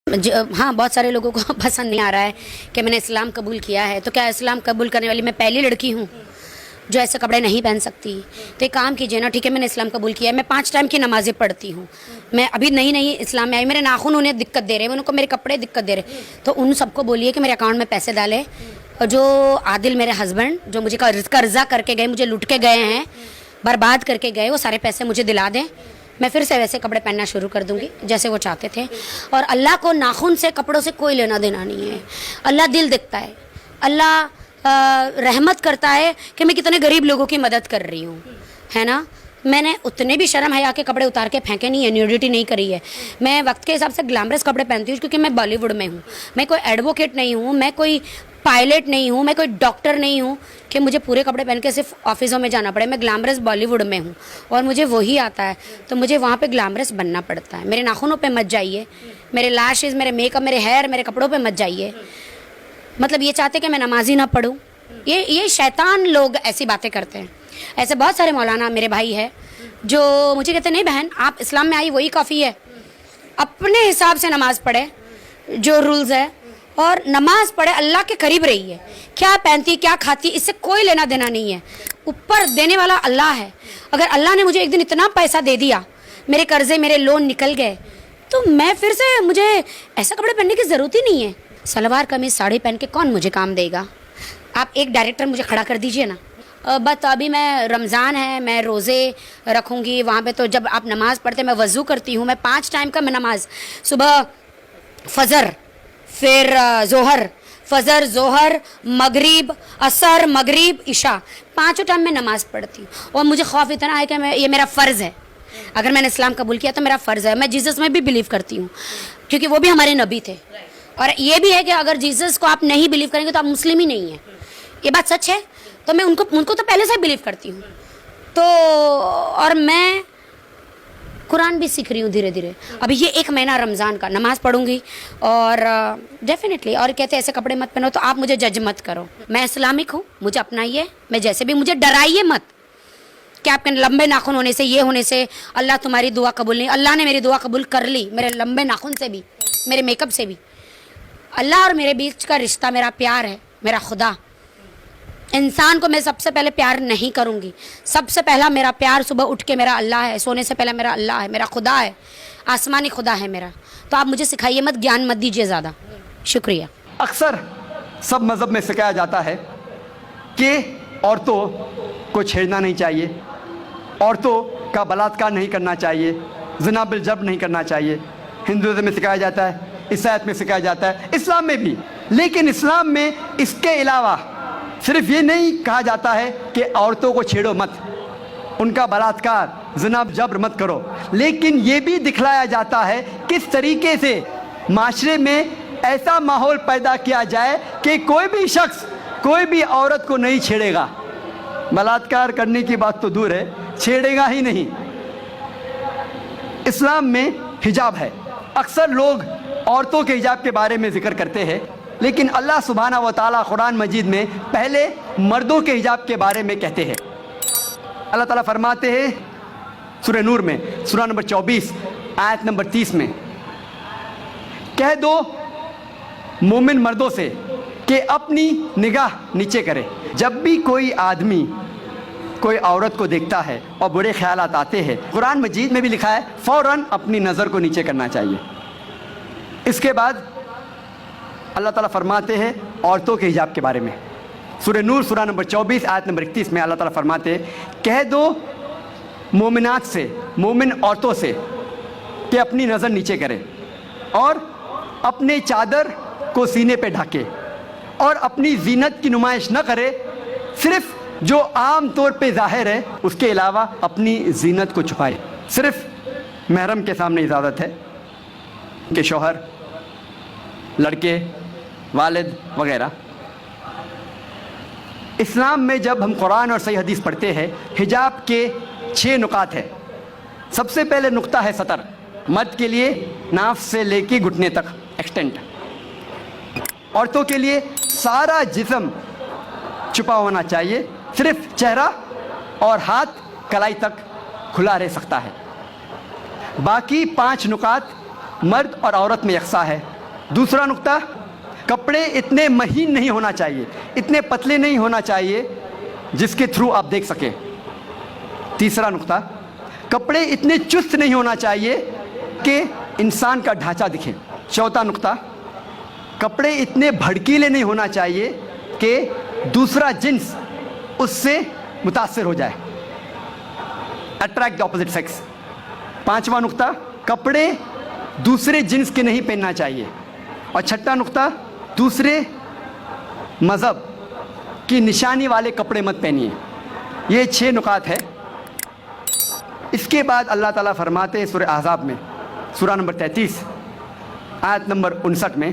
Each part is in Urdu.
ہاں بہت سارے لوگوں کو پسند نہیں آ رہا ہے کہ میں نے اسلام قبول کیا ہے، تو کیا اسلام قبول کرنے والی میں پہلی لڑکی ہوں جو ایسے کپڑے نہیں پہن سکتی؟ تو ایک کام کیجیے نا، ٹھیک ہے میں نے اسلام قبول کیا ہے، میں 5 ٹائم کی نمازیں پڑھتی ہوں، میں ابھی نئی اسلام میں آئی، میرے ناخن انہیں دقت دے رہے ہیں، ان کو میرے کپڑے دقت دے رہے ہیں، تو ان سب کو بولیے کہ میرے اکاؤنٹ میں پیسے ڈالے، اور جو عادل میرے ہسبینڈ جو مجھے قرضہ کر کے گئے، مجھے لٹ کے گئے ہیں، برباد کر کے گئے، وہ سارے پیسے مجھے دلا دیں، میں پھر سے ویسے کپڑے پہننا شروع کر دوں گی جیسے وہ چاہتے تھے۔ اور اللہ کو ناخن سے کپڑوں سے کوئی لینا دینا نہیں ہے، اللہ دل دیکھتا ہے، اللہ رحمت کرتا ہے کہ میں کتنے غریب لوگوں کی مدد کر رہی ہوں، ہے نا۔ میں نے اتنے بھی شرم حیا کے کپڑے اتار کے پھینکے نہیں ہے، نیوڈیٹی نہیں کری ہے، میں وقت کے حساب سے گلیمرس کپڑے پہنتی ہوں کیونکہ میں بالی ووڈ میں ہوں، میں کوئی ایڈوکیٹ نہیں ہوں، میں کوئی پائلٹ نہیں ہوں، میں کوئی ڈاکٹر نہیں ہوں کہ مجھے پورے کپڑے پہن کے صرف آفسوں میں جانا پڑے، میں گلیمرس بالی ووڈ میں ہوں اور مجھے وہی آتا ہے، تو مجھے وہاں پہ گلیمرس بننا پڑتا ہے۔ میرے ناخنوں پہ مت جائیے، میرے لاشز، میرے میک اپ، میرے ہیئر، میرے کپڑوں پہ مت جائیے، مطلب یہ چاہتے کہ میں نماز ہی نہ پڑھوں، یہ شیطان لوگ ایسی باتیں کرتے ہیں۔ ایسے بہت سارے مولانا میرے بھائی ہے جو مجھے کہتے ہیں نہیں بہن آپ اسلام میں آئی وہی کافی ہے، اپنے حساب سے نماز پڑھے جو رولز ہے، اور نماز پڑھے، اللہ کے قریب رہی ہے، کیا پہنتی کیا کھاتی اس سے کوئی لینا دینا نہیں ہے، اوپر دینے والا اللہ ہے۔ اگر اللہ نے مجھے ایک دن اتنا پیسہ دے دیا، میرے قرضے میرے لون نکل گئے، تو میں پھر سے مجھے ایسا کپڑے پہننے کی ضرورت ہی نہیں ہے۔ سلوار قمیض ساڑی پہن کے کون مجھے کام دے گا؟ آپ ایک ڈائریکٹر مجھے کھڑا کر دیجئے نا۔ بٹ ابھی میں رمضان ہے، میں روزے رکھوں گی وہاں پہ، تو جب آپ نماز پڑھتے میں وضو کرتی ہوں، میں 5 ٹائم کا میں نماز، صبح فجر، پھر ظہر، فجر، ظہر، مغرب، عصر، مغرب، عشاء، 5 ٹائم میں نماز پڑھتی ہوں، اور مجھے خوف اتنا ہے کہ یہ میرا فرض ہے، اگر میں نے اسلام قبول کیا تو میرا فرض ہے۔ میں جیسس میں بھی بلیو کرتی ہوں کیونکہ وہ بھی ہمارے نبی تھے، اور یہ بھی ہے کہ اگر جیسس کو آپ نہیں بلیو کریں گے تو آپ مسلم ہی نہیں ہیں، یہ بات سچ ہے، تو میں ان کو تو پہلے سے بلیو کرتی ہوں، تو اور میں قرآن بھی سیکھ رہی ہوں دھیرے دھیرے۔ ابھی یہ 1 مہینہ رمضان کا نماز پڑھوں گی، اور ڈیفینیٹلی، اور کہتے ہیں ایسے کپڑے مت پہنو، تو آپ مجھے جج مت کرو، میں اسلامک ہوں، مجھے اپنائیے، میں جیسے بھی، مجھے ڈرائیے مت کہ آپ کے لمبے ناخن ہونے سے، یہ ہونے سے اللہ تمہاری دعا قبول نہیں۔ اللہ نے میری دعا قبول کر لی، میرے لمبے ناخن سے بھی، میرے میک اپ سے بھی۔ اللہ اور میرے بیچ کا رشتہ میرا پیار ہے، میرا خدا۔ انسان کو میں سب سے پہلے پیار نہیں کروں گی، سب سے پہلا میرا پیار صبح اٹھ کے میرا اللہ ہے، سونے سے پہلے میرا اللہ ہے، میرا خدا ہے، آسمانی خدا ہے میرا۔ تو آپ مجھے سکھائیے مت، گیان مت دیجیے زیادہ۔ شکریہ۔ اکثر سب مذہب میں سکھایا جاتا ہے کہ عورتوں کو چھیڑنا نہیں چاہیے، عورتوں کا بلاತ್ಕಾರ نہیں کرنا چاہیے، زنا بالجبر نہیں کرنا چاہیے۔ ہندوازم میں سکھایا جاتا ہے، عیسائیت میں سکھایا جاتا ہے، اسلام میں بھی۔ لیکن اسلام میں اس کے علاوہ صرف یہ نہیں کہا جاتا ہے کہ عورتوں کو چھیڑو مت، ان کا بلاತ್ಕಾರ، زنا جبر مت کرو، لیکن یہ بھی دکھلایا جاتا ہے کس طریقے سے معاشرے میں ایسا ماحول پیدا کیا جائے کہ کوئی بھی شخص کوئی بھی عورت کو نہیں چھیڑے گا، بلاತ್ಕಾರ کرنے کی بات تو دور ہے، چھیڑے گا ہی نہیں۔ اسلام میں حجاب ہے، اکثر لوگ عورتوں کے حجاب کے بارے میں ذکر کرتے ہیں، لیکن اللہ سبحانہ و تعالیٰ قرآن مجید میں پہلے مردوں کے حجاب کے بارے میں کہتے ہیں۔ اللہ تعالیٰ فرماتے ہیں سورہ نور میں، سورہ نمبر 24 آیت نمبر 30 میں، کہہ دو مومن مردوں سے کہ اپنی نگاہ نیچے کرے۔ جب بھی کوئی آدمی کوئی عورت کو دیکھتا ہے اور برے خیالات آتے ہیں، قرآن مجید میں بھی لکھا ہے فوراً اپنی نظر کو نیچے کرنا چاہیے۔ اس کے بعد اللہ تعالیٰ فرماتے ہیں عورتوں کے حجاب کے بارے میں، سورہ نور سورہ نمبر 24 آیت نمبر 31 میں اللہ تعالیٰ فرماتے ہیں کہہ دو مومنات سے، مومن عورتوں سے کہ اپنی نظر نیچے کرے اور اپنے چادر کو سینے پہ ڈھکے اور اپنی زینت کی نمائش نہ کرے، صرف جو عام طور پہ ظاہر ہے، اس کے علاوہ اپنی زینت کو چھپائے۔ صرف محرم کے سامنے اجازت ہے کہ شوہر، لڑکے، والد وغیرہ۔ اسلام میں جب ہم قرآن اور صحیح حدیث پڑھتے ہیں، حجاب کے 6 نقاط ہیں۔ سب سے پہلے نقطہ ہے سطر، مرد کے لیے ناف سے لے کے گھٹنے تک ایکسٹینٹ، عورتوں کے لیے سارا جسم چھپا ہونا چاہیے، صرف چہرہ اور ہاتھ کلائی تک کھلا رہ سکتا ہے۔ باقی 5 نقاط مرد اور عورت میں یکساں ہے۔ دوسرا نقطہ، کپڑے اتنے مہین نہیں ہونا چاہیے، اتنے پتلے نہیں ہونا چاہیے جس کے تھرو آپ دیکھ سکیں۔ تیسرا نقطہ، کپڑے اتنے چست نہیں ہونا چاہیے کہ انسان کا ڈھانچہ دکھے۔ چوتھا نقطہ، کپڑے اتنے بھڑکیلے نہیں ہونا چاہیے کہ دوسرا جنس اس سے متاثر ہو جائے، اٹریکٹ اپوزٹ سیکس۔ پانچواں نقطہ، کپڑے دوسرے جنس کے نہیں پہننا چاہیے۔ اور چھٹا نقطہ، دوسرے مذہب کی نشانی والے کپڑے مت پہنیے۔ یہ 6 نکات ہے۔ اس کے بعد اللہ تعالیٰ فرماتے ہیں سورہ احزاب میں، سورہ نمبر 33 آیت نمبر 59 میں،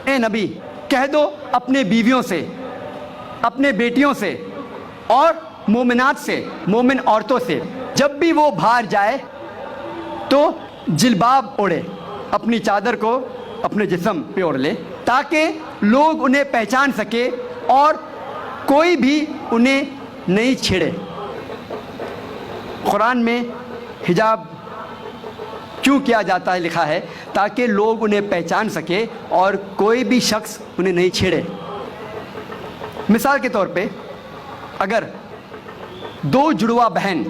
اے نبی کہہ دو اپنے بیویوں سے، اپنے بیٹیوں سے اور مومنات سے، مومن عورتوں سے، جب بھی وہ باہر جائے تو جلباب اوڑھے، اپنی چادر کو اپنے جسم پہ اوڑھ لے تاکہ لوگ انہیں پہچان سکے اور کوئی بھی انہیں نہیں چھیڑے۔ قرآن میں حجاب کیوں کیا جاتا ہے لکھا ہے تاکہ لوگ انہیں پہچان سکے اور کوئی بھی شخص انہیں نہیں چھیڑے۔ مثال کے طور پہ اگر 2 جڑوا بہن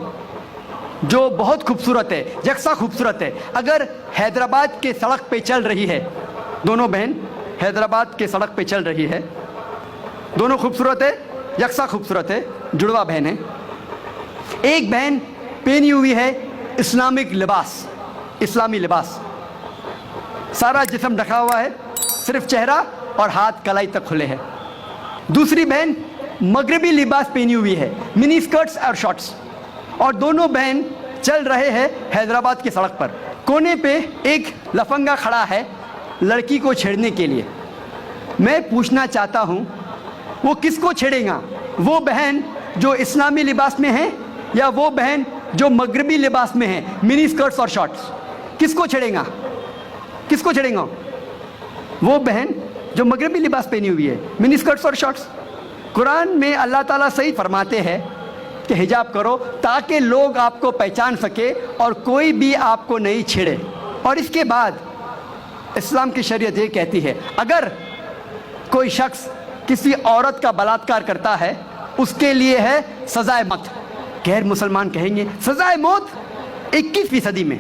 جو بہت خوبصورت ہے، یکساں خوبصورت ہے، اگر حیدرآباد کے سڑک پہ چل رہی ہے، دونوں بہن حیدرآباد کے سڑک پہ چل رہی ہے، دونوں خوبصورت ہے، یکساں خوبصورت ہے، جڑوا بہن ہے، ایک بہن پہنی ہوئی ہے اسلامک لباس، اسلامی لباس، سارا جسم ڈھکا ہوا ہے، صرف چہرہ اور ہاتھ کلائی تک کھلے ہیں۔ دوسری بہن مغربی لباس پہنی ہوئی ہے، منی اسکرٹس اور شارٹس، اور دونوں بہن چل رہے ہیں حیدرآباد کی سڑک پر۔ کونے پہ ایک لفنگا کھڑا ہے لڑکی کو چھیڑنے کے لیے۔ میں پوچھنا چاہتا ہوں وہ کس کو چھیڑے گا؟ وہ بہن جو اسلامی لباس میں ہے یا وہ بہن جو مغربی لباس میں ہے، منی اسکرٹس اور شارٹس؟ کس کو چھیڑے گا؟ کس کو چھیڑے گا؟ وہ بہن جو مغربی لباس پہنی ہوئی ہے، منی اسکرٹس اور شارٹس۔ قرآن میں اللہ تعالیٰ صحیح فرماتے ہیں کہ حجاب کرو تاکہ لوگ آپ کو پہچان سکے اور کوئی بھی آپ کو نہیں چھیڑے۔ اور اس کے بعد اسلام کی شریعت یہ کہتی ہے اگر کوئی شخص کسی عورت کا بلاత్కాر کرتا ہے اس کے لیے ہے سزائے موت۔ غیر مسلمان کہیں گے سزائے موت 21ویں صدی میں؟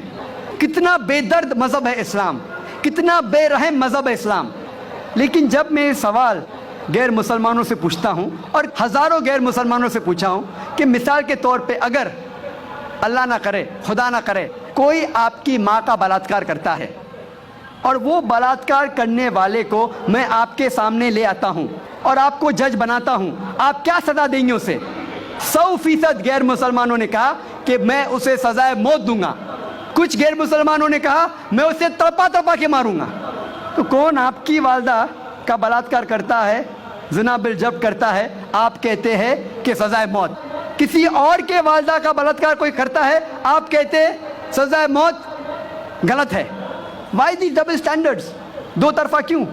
کتنا بے درد مذہب ہے اسلام، کتنا بے رحم مذہب ہے اسلام۔ لیکن جب میں سوال غیر مسلمانوں سے پوچھتا ہوں اور ہزاروں غیر مسلمانوں سے پوچھا ہوں کہ مثال کے طور پہ اگر اللہ نہ کرے، خدا نہ کرے، کوئی آپ کی ماں کا بلاత్కాر کرتا ہے اور وہ بلاత్కాر کرنے والے کو میں آپ کے سامنے لے آتا ہوں اور آپ کو جج بناتا ہوں، آپ کیا سزا دیں گے اسے؟ 100% غیر مسلمانوں نے کہا کہ میں اسے سزائے موت دوں گا۔ کچھ غیر مسلمانوں نے کہا میں اسے تڑپا کے ماروں گا۔ تو کون آپ کی والدہ کا بلاత్కాر کرتا ہے، زنا بالجبر کرتا ہے، آپ کہتے ہیں کہ سزائے موت؟ کسی اور کے والدہ کا بلاత్కాر کوئی کرتا ہے، آپ کہتے ہیں سزائے موت غلط ہے۔ وائی دی ڈبل سٹینڈرڈز؟ دو طرفہ کیوں؟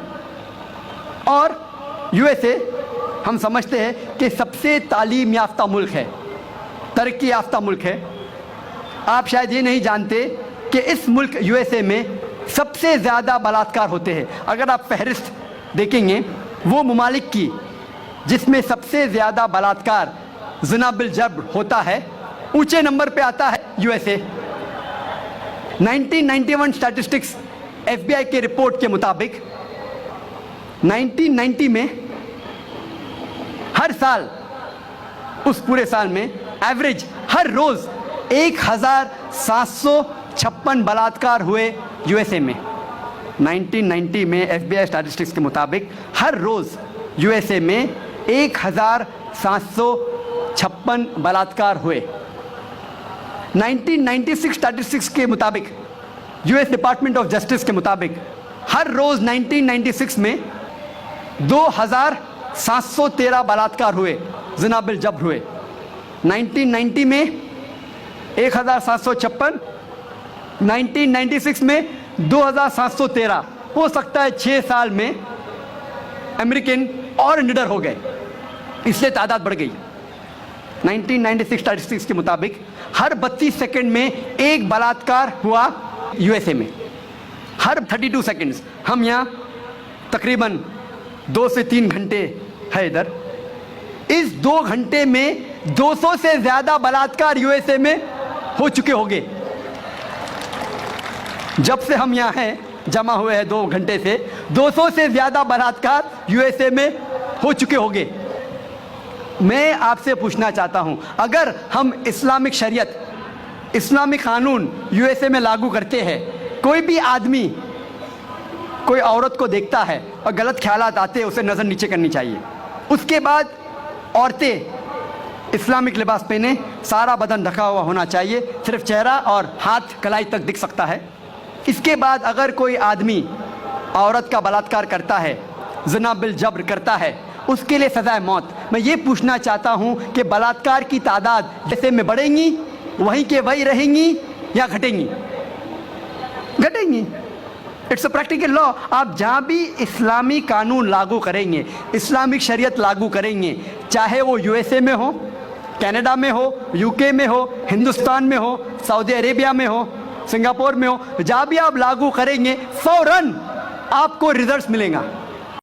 اور یو ایس اے ہم سمجھتے ہیں کہ سب سے تعلیم یافتہ ملک ہے، ترقی یافتہ ملک ہے۔ آپ شاید یہ نہیں جانتے کہ اس ملک یو ایس اے میں سب سے زیادہ بلاత్కాر ہوتے ہیں۔ اگر آپ فہرست دیکھیں گے وہ ممالک کی جس میں سب سے زیادہ بلاత్కాر، زنا بالجبر ہوتا ہے، اونچے نمبر پہ آتا ہے U S A. 1991 statistics F B I کے رپورٹ کے مطابق 1990 میں ہر سال، اس پورے سال میں ایوریج ہر روز 1756 بلاత్కాر ہوئے یو ایس اے میں۔ 1990 میں ایف بی آئی اسٹیٹسٹکس کے مطابق ہر روز یو ایس اے میں 1756 بلاత్కాر ہوئے۔ 1996 اسٹیٹسٹکس کے مطابق، U S department of justice کے مطابق، ہر روز 1996 میں 2713 بلاత్కాر ہوئے، زنا بالجبر ہوئے۔ 1990 میں 1756، 1996 میں 2713۔ ہو سکتا ہے 6 سال میں امریکن اور نڈر ہو گئے، اس سے تعداد بڑھ گئی۔ 1996 اسٹیٹسٹکس کے مطابق ہر 32 سیکنڈ میں ایک بلاత్కాر ہوا یو ایس اے میں۔ ہر 32 سیکنڈز ہم یہاں تقریباً 2 سے 3 گھنٹے ہے ادھر. اس 2 گھنٹے میں 200 سے زیادہ بلاತ್ಕಾರ یو ایس اے میں ہو چکے ہوگے. جب سے ہم یہاں ہیں جمع ہوئے ہیں 2 گھنٹے سے 200 سے زیادہ بلاತ್ಕಾರ یو ایس اے میں ہو چکے ہوگے. میں آپ سے پوچھنا چاہتا ہوں, اگر ہم اسلامک شریعت, اسلامی قانون یو ایس اے میں لاگو کرتے ہیں, کوئی بھی آدمی کوئی عورت کو دیکھتا ہے اور غلط خیالات آتے ہیں, اسے نظر نیچے کرنی چاہیے. اس کے بعد عورتیں اسلامک لباس پہنے, سارا بدن ڈھکا ہوا ہونا چاہیے, صرف چہرہ اور ہاتھ کلائی تک دکھ سکتا ہے. اس کے بعد اگر کوئی آدمی عورت کا بلاತ್ಕಾರ کرتا ہے, زنا بالجبر کرتا ہے, اس کے لیے سزائے موت. میں یہ پوچھنا چاہتا ہوں کہ بلاತ್ಕಾರ کی تعداد جیسے میں بڑھیں گی وہیں کے وہی رہیں گی یا گھٹیں گی؟ گھٹیں گی. اٹس اے پریکٹیکل لا. آپ جہاں بھی اسلامی قانون لاگو کریں گے, اسلامک شریعت لاگو کریں گے, چاہے وہ یو ایس اے میں ہو, کینیڈا میں ہو, یو کے میں ہو, ہندوستان میں ہو, سعودی عربیہ میں ہو, سنگاپور میں ہو, جہاں بھی آپ لاگو کریں گے فوراً آپ کو ریزلٹس ملیں گا.